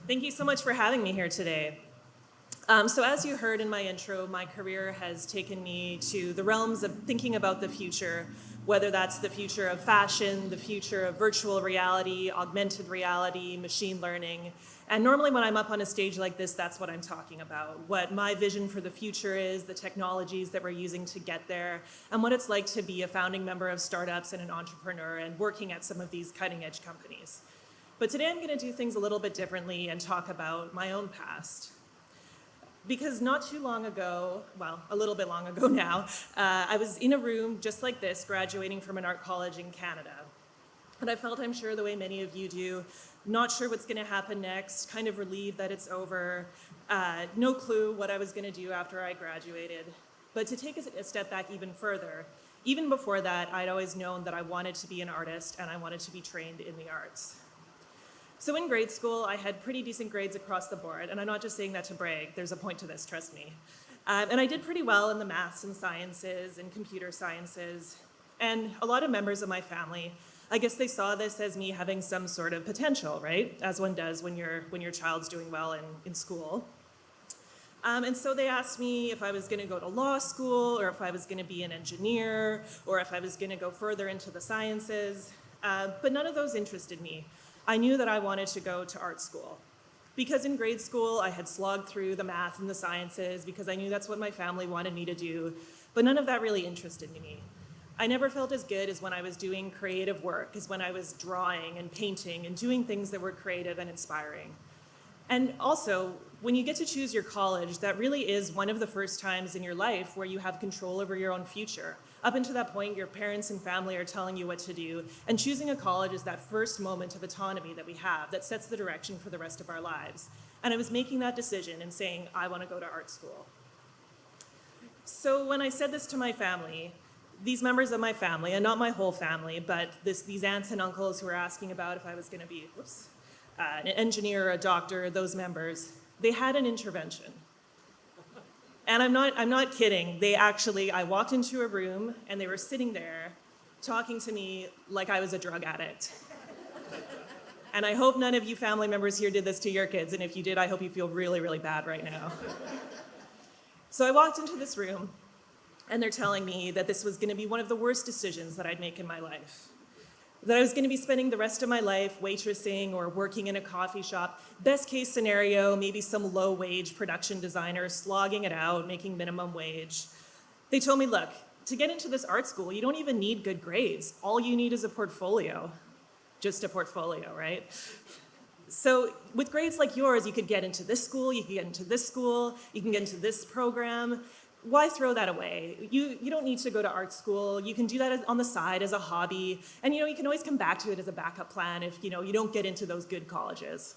Thank you so much for having me here today. So as you heard in my intro, my career has taken me to the realms of thinking about the future, whether that's the future of fashion, the future of virtual reality, augmented reality, machine learning. And normally when I'm up on a stage like this, that's what I'm talking about, what my vision for the future is, the technologies that we're using to get there, and what it's like to be a founding member of startups and an entrepreneur and working at some of these cutting edge companies. But today I'm going to do things a little bit differently and talk about my own past. Because not too long ago, well, a little bit long ago now, I was in a room just like this, graduating from an art college in Canada. And I felt, I'm sure, the way many of you do, not sure what's going to happen next, kind of relieved that it's over, no clue what I was going to do after I graduated. But to take a step back even further, even before that, I'd always known that I wanted to be an artist and I wanted to be trained in the arts. So in grade school, I had pretty decent grades across the board, and I'm not just saying that to brag, there's a point to this, trust me. And I did pretty well in the maths and sciences and computer sciences. And a lot of members of my family, I guess they saw this as me having some sort of potential, right? As one does when your child's doing well in school. And so they asked me if I was gonna go to law school, or if I was gonna be an engineer, or if I was gonna go further into the sciences. But none of those interested me. I knew that I wanted to go to art school. Because in grade school, I had slogged through the math and the sciences because I knew that's what my family wanted me to do, but none of that really interested me. I never felt as good as when I was doing creative work, as when I was drawing and painting and doing things that were creative and inspiring. And also, when you get to choose your college, that really is one of the first times in your life where you have control over your own future. Up until that point, your parents and family are telling you what to do, and choosing a college is that first moment of autonomy that we have that sets the direction for the rest of our lives. And I was making that decision and saying, I want to go to art school. So when I said this to my family, these members of my family, and not my whole family, but these aunts and uncles who were asking about if I was going to be an engineer, a doctor, those members, they had an intervention. And I'm not kidding. I walked into a room and they were sitting there talking to me like I was a drug addict. And I hope none of you family members here did this to your kids, and if you did, I hope you feel really, really bad right now. So I walked into this room and they're telling me that this was gonna be one of the worst decisions that I'd make in my life. That I was going to be spending the rest of my life waitressing or working in a coffee shop. Best case scenario, maybe some low-wage production designer slogging it out, making minimum wage. They told me, look, to get into this art school, you don't even need good grades. All you need is a portfolio. Just a portfolio, right? So with grades like yours, you could get into this school, you can get into this school, you can get into this program. Why throw that away? You don't need to go to art school. You can do that on the side as a hobby. And you can always come back to it as a backup plan if you don't get into those good colleges.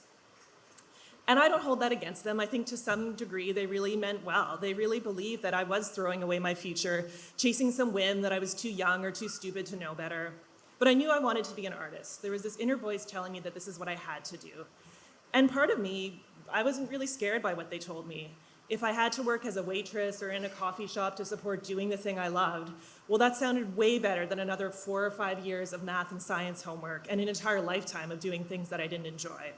And I don't hold that against them. I think to some degree they really meant well. They really believed that I was throwing away my future, chasing some whim that I was too young or too stupid to know better. But I knew I wanted to be an artist. There was this inner voice telling me that this is what I had to do. And part of me, I wasn't really scared by what they told me. If I had to work as a waitress or in a coffee shop to support doing the thing I loved, well, that sounded way better than another 4 or 5 years of math and science homework and an entire lifetime of doing things that I didn't enjoy.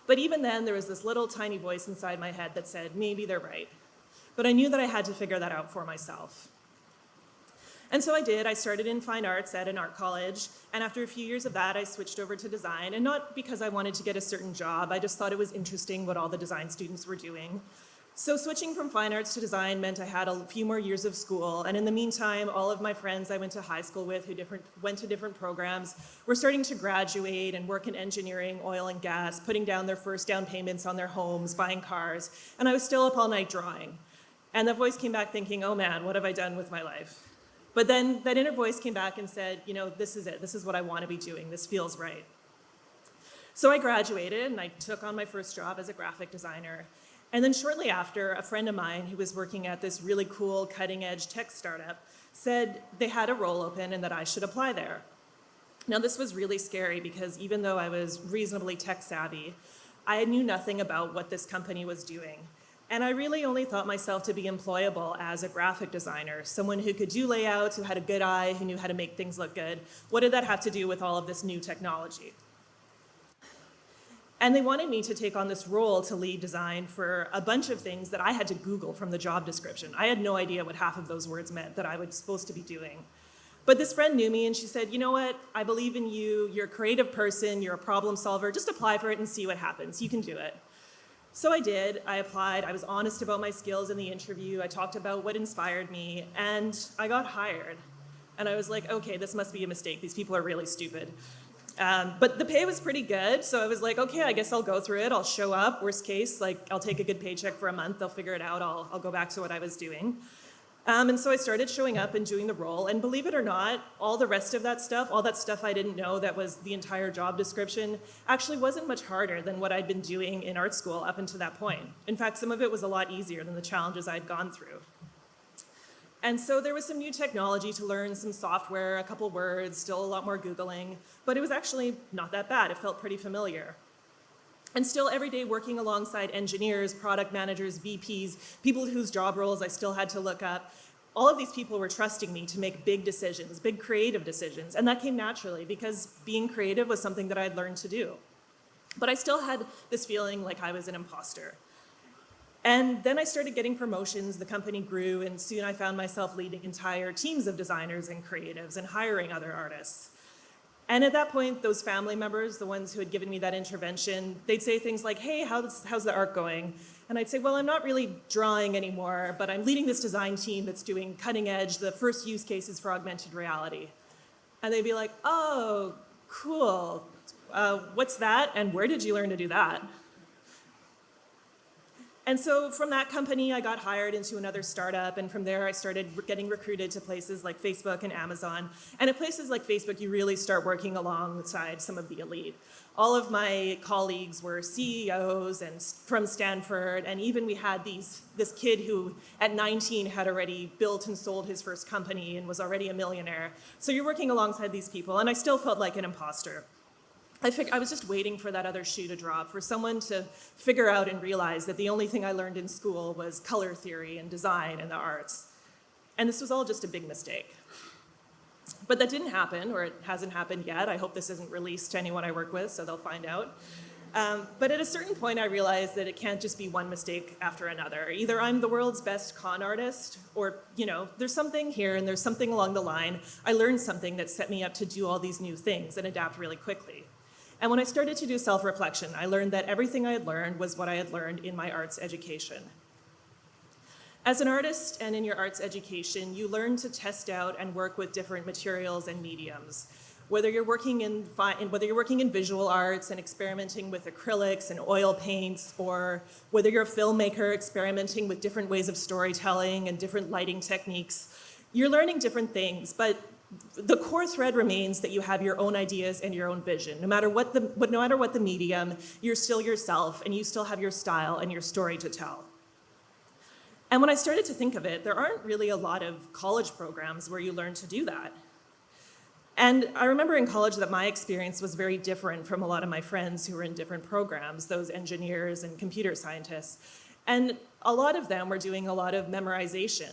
But even then, there was this little tiny voice inside my head that said, maybe they're right. But I knew that I had to figure that out for myself. And so I did. I started in fine arts at an art college, and after a few years of that, I switched over to design, and not because I wanted to get a certain job. I just thought it was interesting what all the design students were doing. So switching from fine arts to design meant I had a few more years of school, and in the meantime, all of my friends I went to high school with who went to different programs were starting to graduate and work in engineering, oil and gas, putting down their first down payments on their homes, buying cars, and I was still up all night drawing. And that voice came back thinking, oh man, what have I done with my life? But then that inner voice came back and said, this is it. This is what I want to be doing. This feels right. So I graduated and I took on my first job as a graphic designer. And then shortly after, a friend of mine who was working at this really cool cutting edge tech startup said they had a role open and that I should apply there. Now this was really scary because even though I was reasonably tech savvy, I knew nothing about what this company was doing. And I really only thought myself to be employable as a graphic designer, someone who could do layouts, who had a good eye, who knew how to make things look good. What did that have to do with all of this new technology? And they wanted me to take on this role to lead design for a bunch of things that I had to Google from the job description. I had no idea what half of those words meant that I was supposed to be doing. But this friend knew me and she said, you know what, I believe in you, you're a creative person, you're a problem solver, just apply for it and see what happens, you can do it. So I did, I applied, I was honest about my skills in the interview, I talked about what inspired me, and I got hired. And I was like, okay, this must be a mistake, these people are really stupid. But the pay was pretty good, so I was like, okay, I guess I'll go through it, I'll show up, worst case, like I'll take a good paycheck for a month, they'll figure it out, I'll go back to what I was doing. And so I started showing up and doing the role, and believe it or not, all the rest of that stuff, all that stuff I didn't know that was the entire job description, actually wasn't much harder than what I'd been doing in art school up until that point. In fact, some of it was a lot easier than the challenges I'd gone through. And so there was some new technology to learn, some software, a couple words, still a lot more Googling, but it was actually not that bad. It felt pretty familiar. And still every day working alongside engineers, product managers, VPs, people whose job roles I still had to look up, all of these people were trusting me to make big decisions, big creative decisions, and that came naturally because being creative was something that I'd learned to do. But I still had this feeling like I was an imposter. And then I started getting promotions, the company grew, and soon I found myself leading entire teams of designers and creatives and hiring other artists. And at that point, those family members, the ones who had given me that intervention, they'd say things like, hey, how's the art going? And I'd say, well, I'm not really drawing anymore, but I'm leading this design team that's doing cutting edge, the first use cases for augmented reality. And they'd be like, oh, cool. What's that? And where did you learn to do that? And so from that company, I got hired into another startup, and from there I started getting recruited to places like Facebook and Amazon. And at places like Facebook, you really start working alongside some of the elite. All of my colleagues were CEOs and from Stanford, and even we had this kid who at 19 had already built and sold his first company and was already a millionaire. So you're working alongside these people, and I still felt like an imposter. I was just waiting for that other shoe to drop, for someone to figure out and realize that the only thing I learned in school was color theory and design and the arts. And this was all just a big mistake. But that didn't happen, or it hasn't happened yet. I hope this isn't released to anyone I work with, so they'll find out. But at a certain point, I realized that it can't just be one mistake after another. Either I'm the world's best con artist, or there's something here and there's something along the line. I learned something that set me up to do all these new things and adapt really quickly. And when I started to do self-reflection, I learned that everything I had learned was what I had learned in my arts education. As an artist and in your arts education, you learn to test out and work with different materials and mediums. Whether you're working in visual arts and experimenting with acrylics and oil paints, or whether you're a filmmaker experimenting with different ways of storytelling and different lighting techniques, you're learning different things, but the core thread remains that you have your own ideas and your own vision. No matter what the medium, you're still yourself and you still have your style and your story to tell. And when I started to think of it, there aren't really a lot of college programs where you learn to do that. And I remember in college that my experience was very different from a lot of my friends who were in different programs, those engineers and computer scientists. And a lot of them were doing a lot of memorization.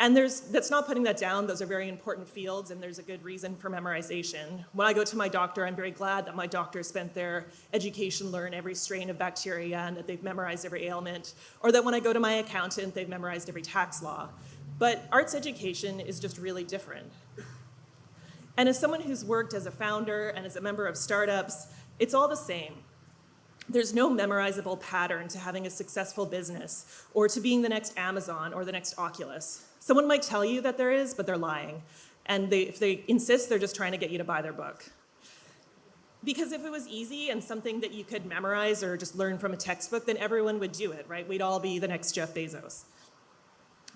And that's not putting that down, those are very important fields and there's a good reason for memorization. When I go to my doctor, I'm very glad that my doctor spent their education learn every strain of bacteria and that they've memorized every ailment, or that when I go to my accountant, they've memorized every tax law. But arts education is just really different. And as someone who's worked as a founder and as a member of startups, it's all the same. There's no memorizable pattern to having a successful business or to being the next Amazon or the next Oculus. Someone might tell you that there is, but they're lying. And if they insist, they're just trying to get you to buy their book. Because if it was easy and something that you could memorize or just learn from a textbook, then everyone would do it, right? We'd all be the next Jeff Bezos.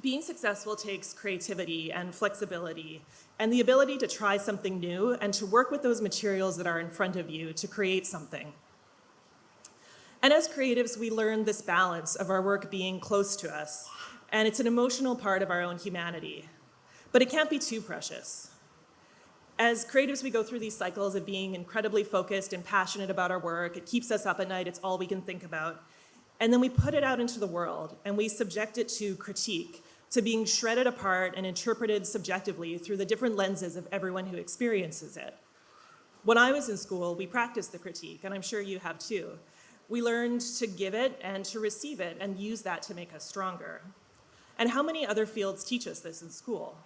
Being successful takes creativity and flexibility and the ability to try something new and to work with those materials that are in front of you to create something. And as creatives, we learn this balance of our work being close to us, and it's an emotional part of our own humanity. But it can't be too precious. As creatives, we go through these cycles of being incredibly focused and passionate about our work. It keeps us up at night, it's all we can think about. And then we put it out into the world, and we subject it to critique, to being shredded apart and interpreted subjectively through the different lenses of everyone who experiences it. When I was in school, we practiced the critique, and I'm sure you have too. We learned to give it and to receive it and use that to make us stronger. And how many other fields teach us this in school?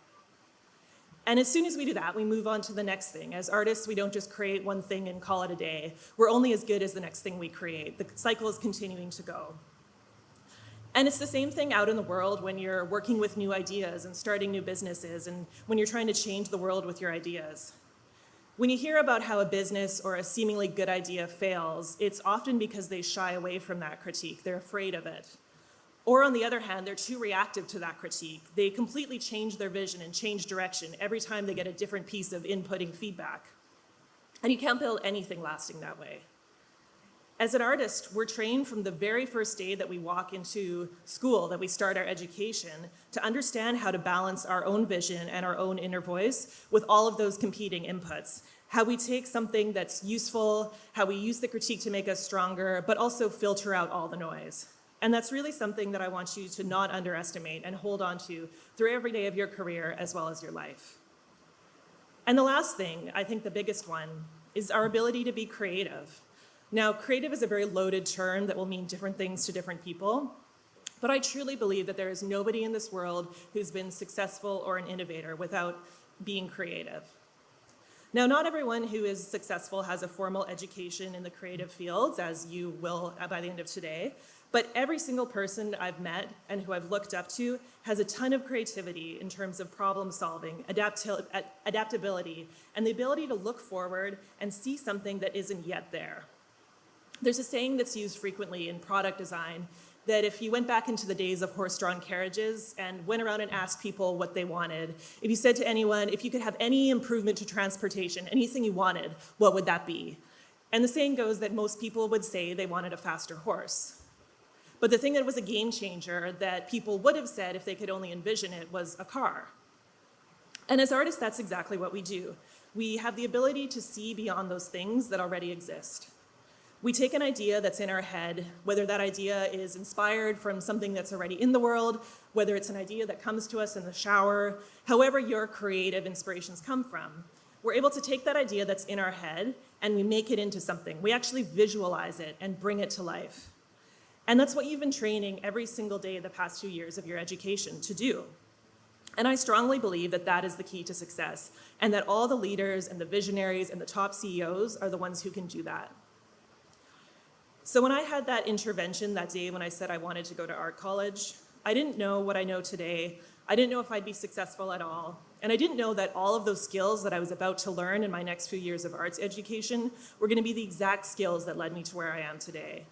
And as soon as we do that, we move on to the next thing. As artists, we don't just create one thing and call it a day. We're only as good as the next thing we create. The cycle is continuing to go. And it's the same thing out in the world when you're working with new ideas and starting new businesses and when you're trying to change the world with your ideas. When you hear about how a business or a seemingly good idea fails, it's often because they shy away from that critique. They're afraid of it. Or on the other hand, they're too reactive to that critique. They completely change their vision and change direction every time they get a different piece of inputting feedback. And you can't build anything lasting that way. As an artist, we're trained from the very first day that we walk into school, that we start our education, to understand how to balance our own vision and our own inner voice with all of those competing inputs. How we take something that's useful, how we use the critique to make us stronger, but also filter out all the noise. And that's really something that I want you to not underestimate and hold on to through every day of your career as well as your life. And the last thing, I think the biggest one, is our ability to be creative. Now, creative is a very loaded term that will mean different things to different people, but I truly believe that there is nobody in this world who's been successful or an innovator without being creative. Now, not everyone who is successful has a formal education in the creative fields, as you will by the end of today, but every single person I've met and who I've looked up to has a ton of creativity in terms of problem solving, adaptability, and the ability to look forward and see something that isn't yet there. There's a saying that's used frequently in product design that if you went back into the days of horse-drawn carriages and went around and asked people what they wanted, if you said to anyone, if you could have any improvement to transportation, anything you wanted, what would that be? And the saying goes that most people would say they wanted a faster horse. But the thing that was a game changer that people would have said if they could only envision it was a car. And as artists, that's exactly what we do. We have the ability to see beyond those things that already exist. We take an idea that's in our head, whether that idea is inspired from something that's already in the world, whether it's an idea that comes to us in the shower, however your creative inspirations come from. We're able to take that idea that's in our head and we make it into something. We actually visualize it and bring it to life. And that's what you've been training every single day the past 2 years of your education to do. And I strongly believe that that is the key to success, and that all the leaders and the visionaries and the top CEOs are the ones who can do that. So when I had that intervention that day when I said I wanted to go to art college, I didn't know what I know today. I didn't know if I'd be successful at all. And I didn't know that all of those skills that I was about to learn in my next few years of arts education were going to be the exact skills that led me to where I am today.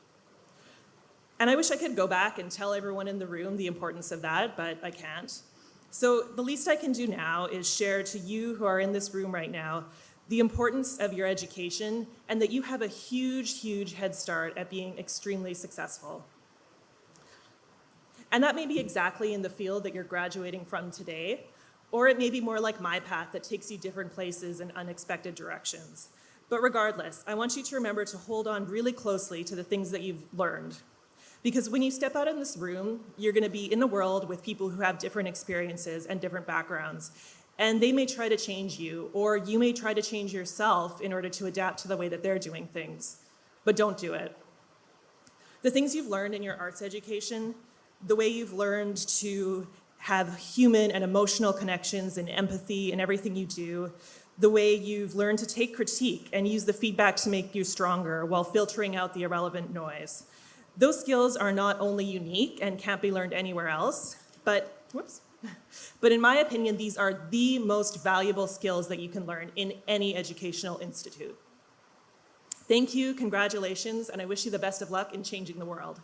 And I wish I could go back and tell everyone in the room the importance of that, but I can't. So the least I can do now is share to you who are in this room right now the importance of your education and that you have a huge, huge head start at being extremely successful. And that may be exactly in the field that you're graduating from today, or it may be more like my path that takes you different places in unexpected directions. But regardless, I want you to remember to hold on really closely to the things that you've learned. Because when you step out in this room, you're going to be in the world with people who have different experiences and different backgrounds. And they may try to change you, or you may try to change yourself in order to adapt to the way that they're doing things. But don't do it. The things you've learned in your arts education, the way you've learned to have human and emotional connections and empathy in everything you do, the way you've learned to take critique and use the feedback to make you stronger while filtering out the irrelevant noise. Those skills are not only unique and can't be learned anywhere else, but in my opinion, these are the most valuable skills that you can learn in any educational institute. Thank you, congratulations, and I wish you the best of luck in changing the world.